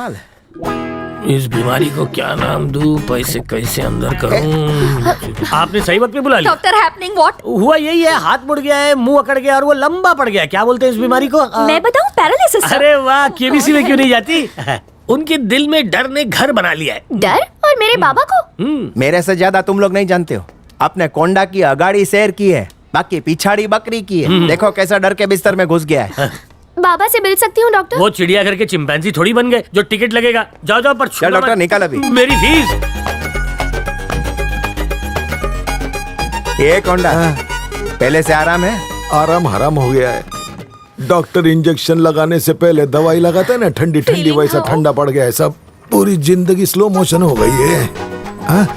Normal है। इस बीमारी को क्या नाम दूं, पैसे कैसे अंदर करूं? आपने सही वक्त पे बुला लिया। Doctor happening what? हुआ यही है, हाथ मुड़ गया है, मुंह अकड़ गया और वो लंबा पड़ गया। क्या बोलते हैं इस बीमारी को? मैं बताऊं, पैरालिसिस। अरे वाह, केबीसी में क्यों नहीं जाती? उनके दिल में डर ने घर बना लिया है। डर? और मेरे बाबा को? मेरे से ज्यादा तुम लोग नहीं जानते हो। अपने कोंडा की अगाड़ी शेर की है, बाकी पिछाड़ी बकरी की है। देखो कैसा डर के बिस्तर में घुस गया है। बाबा से मिल सकती हूँ डॉक्टर? वो चिड़ियाघर के चिंपैंजी थोड़ी बन गए जो टिकट लगेगा। जाओ जाओ, पर चल डॉक्टर निकाल अभी मेरी फीस। ये कोंडा पहले से आराम है? आराम हराम हो गया है। डॉक्टर इंजेक्शन लगाने से पहले दवाई लगाता है ना, ठंडी ठंडी, वैसा ठंडा पड़ गया है सब। पूरी जिंदगी स्लो मोशन हो गई है। हाँ?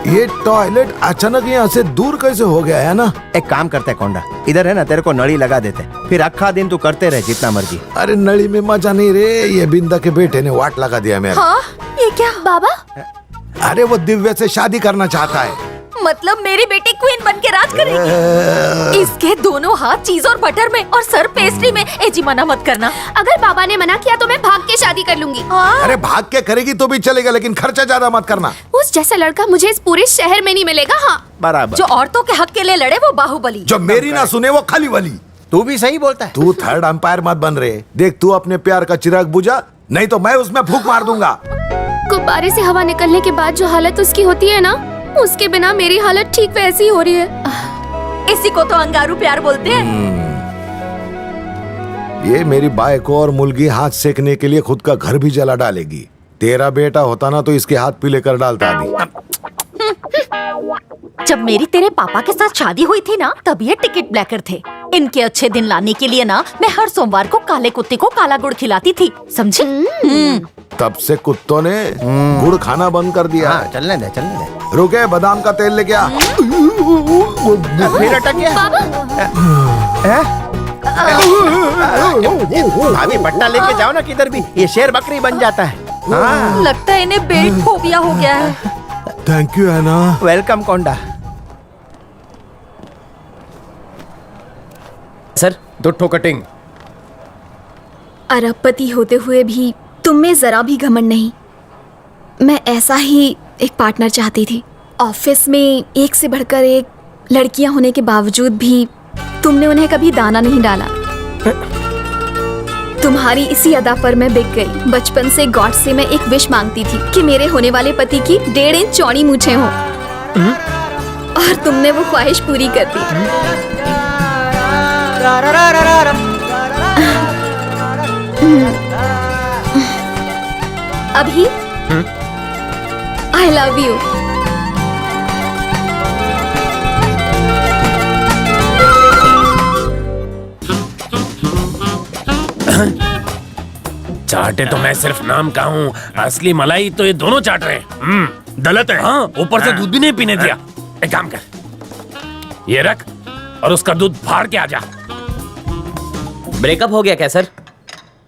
ये टॉयलेट अचानक यहाँ से दूर कैसे हो गया है ना? एक काम करते कोंडा, इधर है ना, तेरे को नली लगा देते, फिर अक्खा दिन तू करते रहे जितना मर्जी। अरे नली में मजा नहीं रे, ये बिंदा के बेटे ने वाट लगा दिया मेरा। हाँ? ये क्या बाबा? अरे वो दिव्या से शादी करना चाहता है। मतलब मेरी बेटी क्वीन बन के राज करेगी? इसके दोनों हाथ चीज और बटर में और सर पेस्ट्री में। एजी मना मत करना। अगर बाबा ने मना किया तो मैं भाग के शादी कर लूंगी। अरे भाग के करेगी तो भी चलेगा, लेकिन खर्चा ज्यादा मत करना। उस जैसा लड़का मुझे इस पूरे शहर में नहीं मिलेगा। हाँ बराबर। जो औरतों के हक के लिए लड़े वो बाहुबली। जो मेरी ना सुने वो खाली वाली। तू भी सही बोलता है। तू थर्ड अंपायर मत बन रहे। देख तू अपने प्यार का चिराग बुझा, नहीं तो मैं उसमें फूंक मार दूंगा। गुब्बारे से हवा निकलने के बाद जो हालत उसकी होती है ना, उसके बिना मेरी हालत ठीक वैसी हो रही है। इसी को तो अंगारू प्यार बोलते हैं। ये मेरी बाई को और मुलगी हाथ सेकने के लिए खुद का घर भी जला डालेगी। तेरा बेटा होता ना तो इसके हाथ पीले कर डालता अभी। जब मेरी तेरे पापा के साथ शादी हुई थी ना, तब ये टिकट ब्लैकर थे। इनके अच्छे दिन लाने के लिए ना मैं हर सोमवार को काले कुत्ते को काला गुड़ खिलाती थी, समझे? तब से कुत्तों ने गुड़ खाना बंद कर दिया। हाँ, चलने दे। रुके, बादाम का तेल लेके आ। फिर अटक गया। भाभी पट्टा लेके जाओ ना किधर भी, ये शेर बकरी बन जाता है। हाँ। लगता है इन्हें बेट फोबिया हो गया है। थैंक यू है ना। वेलकम कोंडा। सर 2 ठो कटिंग। अरबपति होते हुए भी तुम में जरा भी घमंड नहीं। मैं ऐसा ही एक पार्टनर चाहती थी। ऑफिस में एक से बढ़कर एक लड़कियां होने के बावजूद भी तुमने उन्हें कभी दाना नहीं डाला। तुम्हारी इसी अदा पर मैं बिक गई। बचपन से गॉड से मैं एक विश मांगती थी कि मेरे होने वाले पति की 1.5 इंच चौड़ी मूछें हों, और तुमने वो ख्वाहिश पूरी कर दी। अभी आई लव यू। चाटे तो मैं सिर्फ नाम का हूँ, असली मलाई तो ये दोनों चाट रहे हैं। गलत है। हाँ, ऊपर से दूध भी नहीं पीने दिया। एक काम कर, ये रख और उसका दूध फाड़ के आ जा। ब्रेकअप हो गया क्या सर?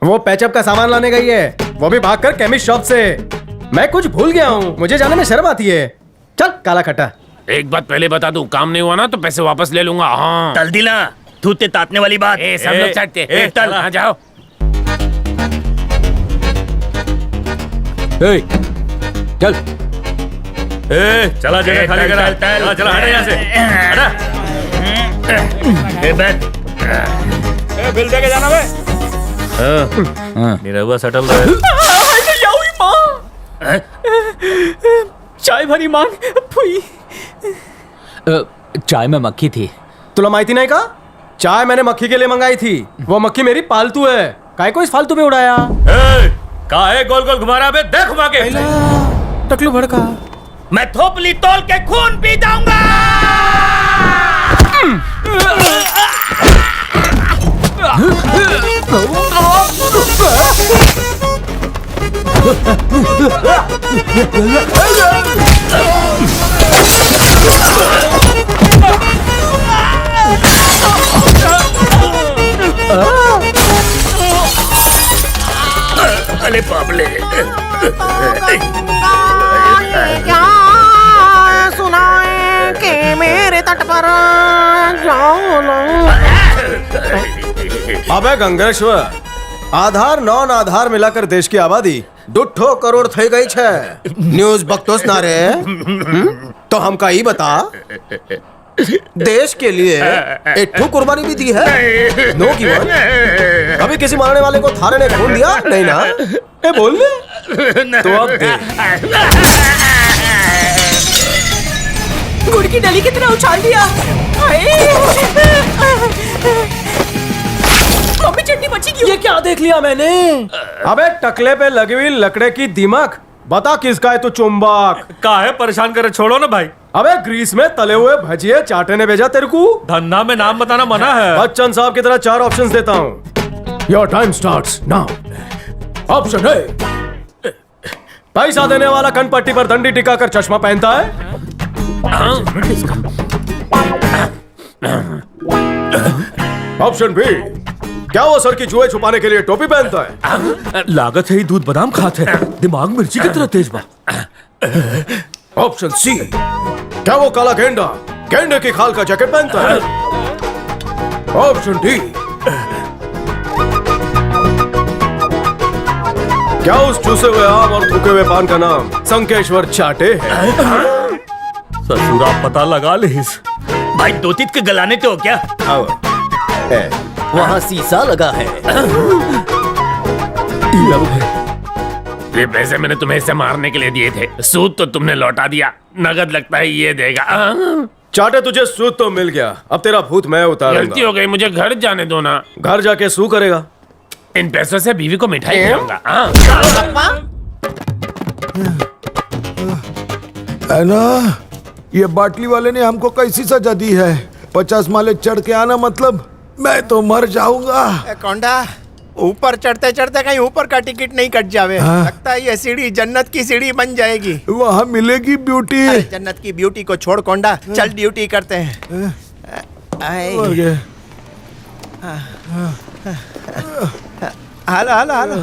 वो पैचअप का सामान लाने गई है, वो भी भागकर केमिस्ट शॉप से। मैं कुछ भूल गया हूँ, मुझे जाने में शर्म आती है। चल काला खट्टा। एक बात पहले बता दूं, काम नहीं हुआ ना तो पैसे वापस ले लूंगा। हाँ, तल दिला, थूते तातने वाली बात। सब लोग चाटते। तल, हाँ जाओ। चल चला जगह खाली करा। चला चला, हट यहाँ से, हटा। बिल दे के जाना बे। मेरा हुआ सेटल रहा। चाय भरी मांग। चाय में मक्खी थी। तुला माहिती नहीं का? चाय मैंने मक्खी के लिए मंगाई थी। वो मक्खी मेरी पालतू है, काय को इस फालतू पे उड़ाया? काहे गोल गोल घुमा रहा बे? देख घुमा के। टकलू भड़का। मैं थोपली तोल के खून पी जाऊंगा। अरे बाबले, क्या सुनाए कि मेरे तट पर जाओ ना। अबे गंगेश्वर, आधार नॉन आधार मिलाकर देश की आबादी દોઢો કરોડ થઈ ગઈ છે ન્યૂઝ બકતોસ ના રે तो हम का ही बता देश के लिए एक ठो कुर्बानी भी दी है नो की वन अभी किसी मारने वाले को थारे ने खून दिया नहीं ना ए बोल ले तो अब दे गुड़ की डली की तरह उछाल दिया मम्मी चटनी बची क्यों? ये क्या देख लिया मैंने अबे टकले पे लगी हुई लकड़े की दीमक बता किसका है तू चुंबक का है परेशान करे छोड़ो ना भाई अबे ग्रीस में तले हुए भजिए चाटे ने भेजा तेरे को धंधा में नाम बताना मना है बच्चन साहब की तरह 4 ऑप्शंस देता हूँ your time starts now option A पैसा देने वाला कनपट्टी पर दंडी टिकाकर चश्मा पहनता है ऑप्शन बी क्या वो सर की जुए छुपाने के लिए टोपी पहनता है लागत है ही दूध बादाम खाते हैं दिमाग मिर्ची की तरह तेज बा ऑप्शन सी क्या वो काला गेंडा गेंडे की खाल का जैकेट पहनता है ऑप्शन डी क्या उस चूसे हुए आम और थूके हुए पान का नाम संकेश्वर चाटे है ससुरा पता लगा ले भाई दो तीत के गलाने तो क्या वहाँ शीशा लगा है ये पैसे मैंने तुम्हें इसे मारने के लिए दिए थे सूद तो तुमने लौटा दिया नगद लगता है ये देगा चाटे तुझे सूद तो मिल गया अब तेरा भूत मैं गलती उतारूंगा हो गई मुझे घर जाने दो ना घर जाके सू करेगा इन पैसों से बीवी को मिठाई खिलाऊंगा है ना ये बाटली वाले ने हमको कैसी सजा दी है 50 माले चढ़ के आना मतलब मैं तो मर जाऊंगा कोंडा ऊपर चढ़ते चढ़ते कहीं ऊपर का टिकट नहीं कट जावे लगता है ये सीढ़ी जन्नत की सीढ़ी बन जाएगी वहाँ मिलेगी ब्यूटी अरे जन्नत की ब्यूटी को छोड़ कोंडा चल ड्यूटी करते हैं आए। हालो हालो हालो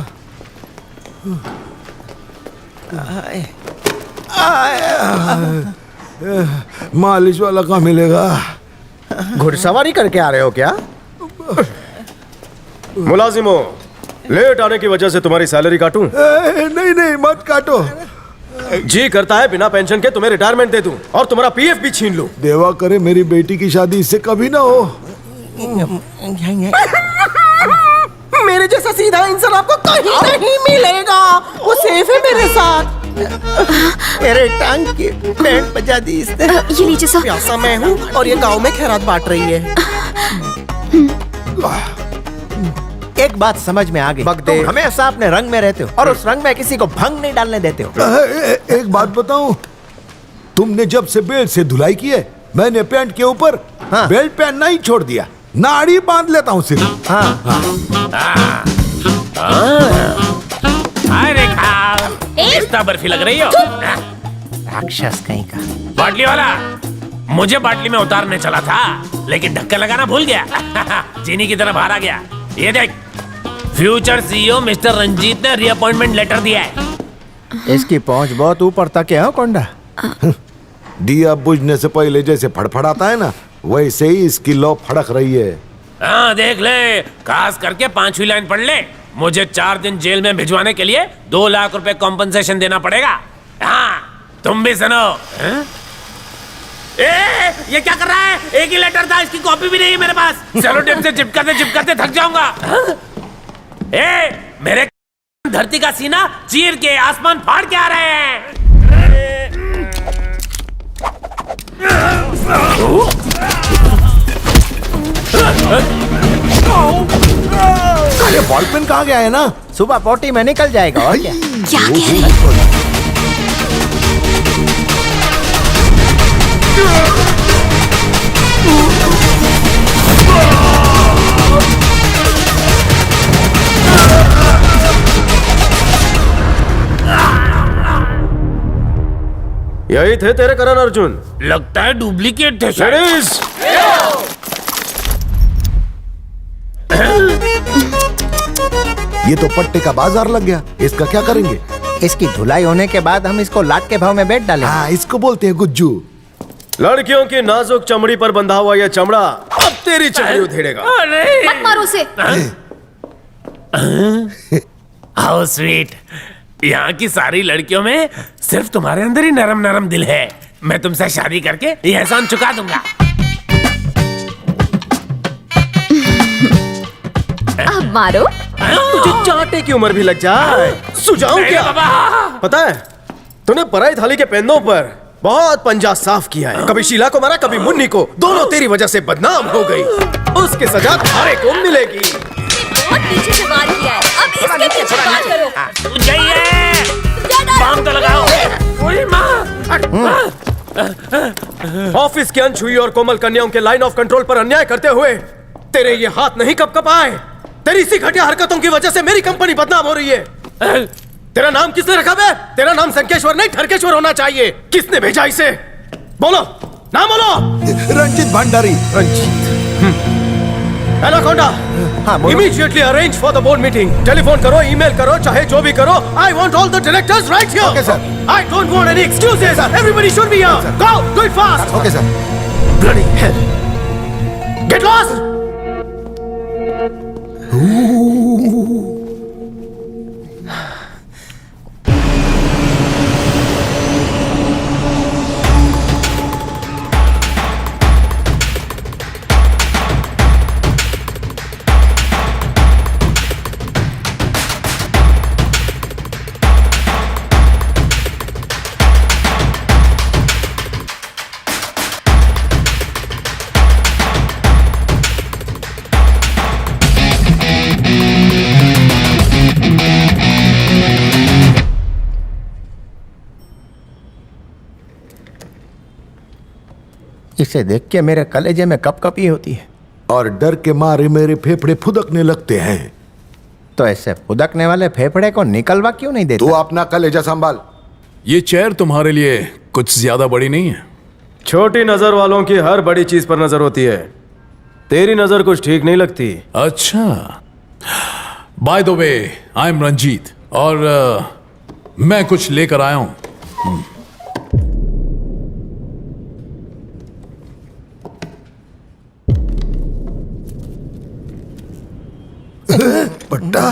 मालिश वाला कहाँ मिलेगा घुड़सवारी करके आ रहे हो क्या मुलाजिमो लेट आने की वजह से तुम्हारी सैलरी काटूं नहीं नहीं मत काटो जी करता है बिना पेंशन के तुम्हें रिटायरमेंट दे दूं और तुम्हारा पीएफ भी छीन लूं देवा करे मेरी बेटी की शादी इससे कभी ना हो मेरे जैसा सीधा इंसान आपको कहीं नहीं मिलेगा वो सेफ है मेरे साथ मेरे टांग की बैंड बजा दी इसने ये लीजिए सर प्यासा मैं हूँ और ये गांव में खैरात बांट रही है एक बात समझ में आ गई तुम हमेशा अपने रंग में रहते हो और उस रंग में किसी को भंग नहीं डालने देते हो एक बात बताऊं तुमने जब से बेल्ट से धुलाई की है मैंने पैंट के ऊपर बेल्ट पहनना ही छोड़ दिया नाड़ी बांध लेता हूँ सिर्फ अरे खाओ बर्फी लग रही हो राक्षस कहीं का बाटली वाला मुझे बाटली में उतारने चला था लेकिन ढक्कन लगाना भूल गया चीनी की तरह बाहर आ गया ये देख फ्यूचर सीईओ मिस्टर रंजीत ने रीअपॉइंटमेंट लेटर दिया है इसकी पहुंच बहुत ऊपर तक है कोंडा दिया बुझने से पहले जैसे फड़फड़ाता है ना वैसे ही इसकी लौ फड़क रही है हाँ देख ले खास करके 5वीं लाइन पढ़ ले मुझे 4 दिन जेल में भिजवाने के लिए 2 लाख रुपए कॉम्पनसेशन देना पड़ेगा हाँ तुम भी सुनो ये क्या कर रहा है एक ही लेटर था इसकी कॉपी भी नहीं है मेरे पास सेलो टेप से चिपकाते थक जाऊंगा मेरे धरती का सीना चीर के आसमान फाड़ के आ रहे हैं अरे बॉल पेन कहाँ गया है ना सुबह पोटी में निकल जाएगा और क्या क्या कह रहे हैं यही थे तेरे करण अर्जुन लगता है डुप्लीकेट थे Ladies! ये तो पट्टे का बाजार लग गया इसका क्या करेंगे इसकी धुलाई होने के बाद हम इसको लाट के भाव में बेच डालेंगे हाँ इसको बोलते हैं गुज्जू लड़कियों की नाजुक चमड़ी पर बंधा हुआ यह चमड़ा अब तेरी चमड़ी उधेड़ेगा मत मारो उसे हाउ स्वीट यहाँ की सारी लड़कियों में सिर्फ तुम्हारे अंदर ही नरम नरम दिल है। मैं तुमसे शादी करके ये एहसान चुका दूंगा। अब मारो। तुझे चाटे की उम्र भी लग जाए, सुझाऊं नहीं क्या? बाबा। पता है, तूने पराई थाली के पेंदों पर बहुत पंजा साफ किया है। कभी शीला को मारा, कभी मुन्नी को। दोनों तेरी वजह से बदनाम हो गई। उसकी सजा थारे को मिलेगी। बहुत पीछे से वार किया है, अब इसके पीछे वार करो। तू जाइए, बाम तो लगाओ। ओए माँ। ऑफिस की अनछुई और कोमल कन्याओं के लाइन ऑफ कंट्रोल पर अन्याय करते हुए तेरे ये हाथ नहीं कपकपाए। तेरी इसी घटिया हरकतों की वजह से मेरी कंपनी बदनाम हो रही है। तेरा नाम किसने रखा बे? तेरा नाम संकेश्वर नहीं ठरकेश्वर होना चाहिए। किसने भेजा इसे? बोलो, नाम बोलो। रंजीत भंडारी। रंजीत। एनाकोंडा, हाँ, बोलो। Immediately arrange for the board meeting. Telephone करो, ईमेल करो, चाहे जो भी करो। I want all the directors right here. Okay, sir. I don't want any excuses. Everybody should be here. Go, do it fast. Okay sir. Bloody hell. Get lost! इसे देख के मेरे कलेजे में कपकपी होती है। और डर के मारे मेरे फेफड़े फुदकने लगते हैं। तो ऐसे फुदकने वाले फेफड़े को निकलवा क्यों नहीं तू देता? अपना कलेजा संभाल। ये चेयर तुम्हारे लिए कुछ ज्यादा बड़ी नहीं है। छोटी नजर वालों की हर बड़ी चीज पर नजर होती है। तेरी नजर कुछ ठीक नहीं लगती। अच्छा, by the way I am Ranjit और मैं कुछ लेकर आया हूं। पट्टा